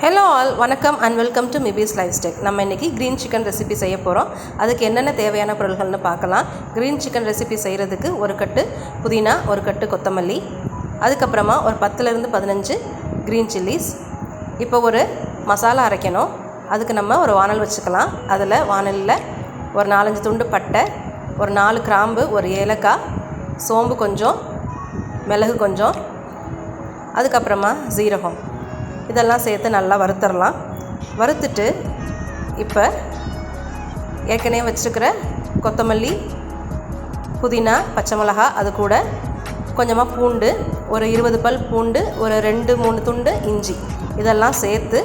Hello all, வணக்கம் and welcome to Mibi's lifestyle. நம்ம இன்றைக்கி க்ரீன் சிக்கன் ரெசிபி செய்ய போகிறோம். அதுக்கு என்னென்ன தேவையான பொருள்கள்னு பார்க்கலாம். க்ரீன் சிக்கன் ரெசிபி செய்கிறதுக்கு ஒரு கட்டு புதினா, ஒரு கட்டு கொத்தமல்லி, அதுக்கப்புறமா ஒரு 10லேருந்து 15 க்ரீன் சில்லிஸ். இப்போ ஒரு மசாலா அரைக்கணும். அதுக்கு நம்ம ஒரு வானல் வச்சுக்கலாம். அதில் வானலில் ஒரு 4-5 துண்டு பட்டை, ஒரு 4 கிராம்பு, ஒரு ஏலக்காய், சோம்பு கொஞ்சம், மிளகு கொஞ்சம், அதுக்கப்புறமா சீரகம், இதெல்லாம் சேர்த்து நல்லா வறுத்துடலாம். வறுத்துட்டு இப்போ ஏற்கனவே வச்சுருக்கிற கொத்தமல்லி, புதினா, பச்சை மிளகா, அது கூட கொஞ்சமாக பூண்டு, ஒரு 20 பல் பூண்டு, ஒரு 2-3 துண்டு இஞ்சி, இதெல்லாம் சேர்த்து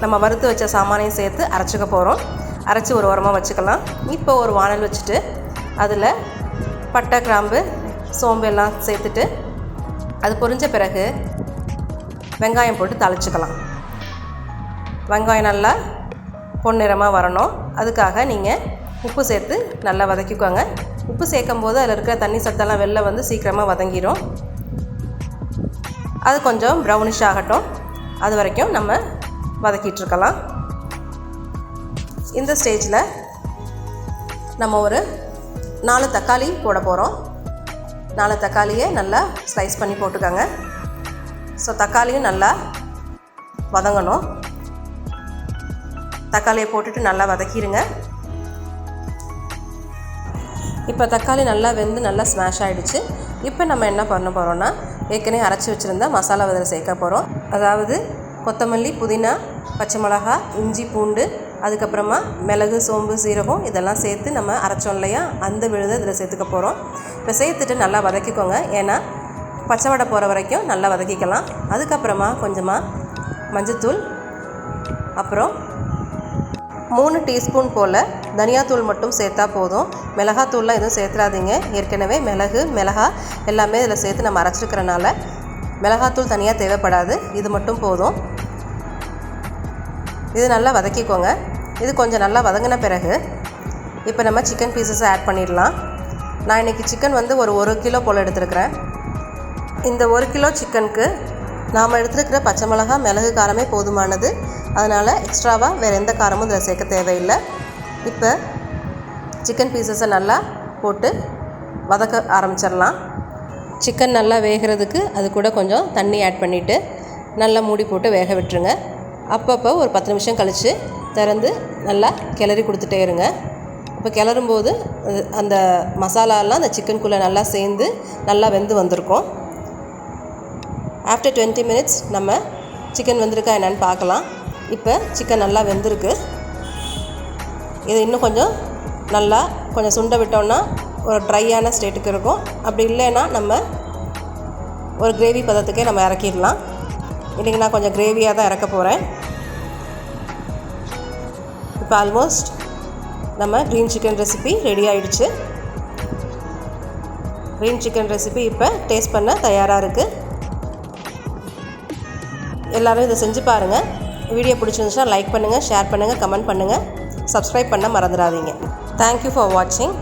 நம்ம வறுத்து வச்ச சாமானையும் சேர்த்து அரைச்சிக்க போகிறோம். அரைச்சி ஒரு ஓரமாக வச்சுக்கலாம். இப்போ ஒரு வானல் வச்சுட்டு அதில் பட்டை, கிராம்பு, சோம்பு எல்லாம் சேர்த்துட்டு அது பொரிஞ்ச பிறகு வெங்காயம் போட்டு தாளிச்சுக்கலாம். வெங்காயம் நல்லா பொன்னிறமாக வரணும். அதுக்காக நீங்கள் உப்பு சேர்த்து நல்லா வதக்கிக்கோங்க. உப்பு சேர்க்கும் போது அதில் இருக்கிற தண்ணி சத்தெல்லாம் வெளில வந்து சீக்கிரமாக வதங்கிடும். அது கொஞ்சம் ப்ரௌனிஷ் ஆகட்டும். அது வரைக்கும் நம்ம வதக்கிட்டுருக்கலாம். இந்த ஸ்டேஜில் நம்ம ஒரு 4 தக்காளி போட போகிறோம். 4 தக்காளியை நல்லா ஸ்லைஸ் பண்ணி போட்டுக்கோங்க. ஸோ தக்காளியும் நல்லா வதங்கணும். தக்காளியை போட்டுட்டு நல்லா வதக்கிடுங்க. இப்போ தக்காளி நல்லா வெந்து நல்லா ஸ்மாஷ் ஆகிடுச்சு. இப்போ நம்ம என்ன பண்ண போகிறோன்னா, ஏற்கனவே அரைச்சி வச்சுருந்த மசாலா இதில் சேர்க்க போகிறோம். அதாவது கொத்தமல்லி, புதினா, பச்சை மிளகா, இஞ்சி, பூண்டு, அதுக்கப்புறமா மிளகு, சோம்பு, சீரகம், இதெல்லாம் சேர்த்து நம்ம அரைச்சோம் இல்லையா, அந்த விழுதை இதில் சேர்த்துக்க போகிறோம். இப்போ சேர்த்துட்டு நல்லா வதக்கிக்கோங்க. ஏன்னா பச்சை வடை போகிற வரைக்கும் நல்லா வதக்கிக்கலாம். அதுக்கப்புறமா கொஞ்சமாக மஞ்சத்தூள், அப்புறம் 3 டீஸ்பூன் போல் தனியாத்தூள் மட்டும் சேர்த்தா போதும். மிளகாத்தூள்லாம் எதுவும் சேர்த்துறாதீங்க. ஏற்கனவே மிளகா எல்லாமே இதில் சேர்த்து நம்ம அரைச்சிருக்கிறனால மிளகாத்தூள் தனியாக தேவைப்படாது. இது மட்டும் போதும். இது நல்லா வதக்கிக்கோங்க. இது கொஞ்சம் நல்லா வதங்கின பிறகு இப்போ நம்ம சிக்கன் பீசஸை ஆட் பண்ணிடலாம். நான் இன்றைக்கி சிக்கன் வந்து ஒரு 1 கிலோ போல் எடுத்துருக்கிறேன். இந்த 1 கிலோ சிக்கனுக்கு நாம் எடுத்துருக்கிற பச்சை மிளகா, மிளகு காரமே போதுமானது. அதனால் எக்ஸ்ட்ராவாக வேறு எந்த காரமும் இதில் சேர்க்க தேவையில்லை. இப்போ சிக்கன் பீசஸை நல்லா போட்டு வதக்க ஆரம்பிச்சிடலாம். சிக்கன் நல்லா வேகிறதுக்கு அது கூட கொஞ்சம் தண்ணி ஆட் பண்ணிவிட்டு நல்லா மூடி போட்டு வேக விட்டுருங்க. அப்பப்போ ஒரு 10 நிமிஷம் கழித்து திறந்து நல்லா கிளறி கொடுத்துட்டே இருங்க. இப்போ கிளறும்போது அந்த மசாலாலாம் அந்த சிக்கனுக்குள்ளே நல்லா சேர்ந்து நல்லா வெந்து வந்திருக்கும். ஆஃப்டர் 20 மினிட்ஸ் நம்ம சிக்கன் வெந்திருக்கா என்னென்னு பார்க்கலாம். இப்போ சிக்கன் நல்லா வெந்திருக்கு. இது இன்னும் கொஞ்சம் சுண்ட விட்டோம்னா ஒரு ட்ரையான ஸ்டேட்டுக்கு இருக்கும். அப்படி இல்லைன்னா நம்ம ஒரு கிரேவி பதத்துக்கே நம்ம இறக்கிடலாம். இன்றைக்கி நான் கொஞ்சம் கிரேவியாக தான் இறக்க போகிறேன். இப்போ ஆல்மோஸ்ட் நம்ம க்ரீன் சிக்கன் ரெசிபி ரெடி ஆகிடுச்சு. க்ரீன் சிக்கன் ரெசிபி இப்போ டேஸ்ட் பண்ண தயாராக இருக்குது. எல்லோரும் இதை செஞ்சு பாருங்கள். வீடியோ பிடிச்சிருந்துச்சுன்னா லைக் பண்ணுங்கள், ஷேர் பண்ணுங்கள், கமெண்ட் பண்ணுங்கள், சப்ஸ்கிரைப் பண்ண மறந்துடாதீங்க. தேங்க்யூ ஃபார் வாட்சிங்.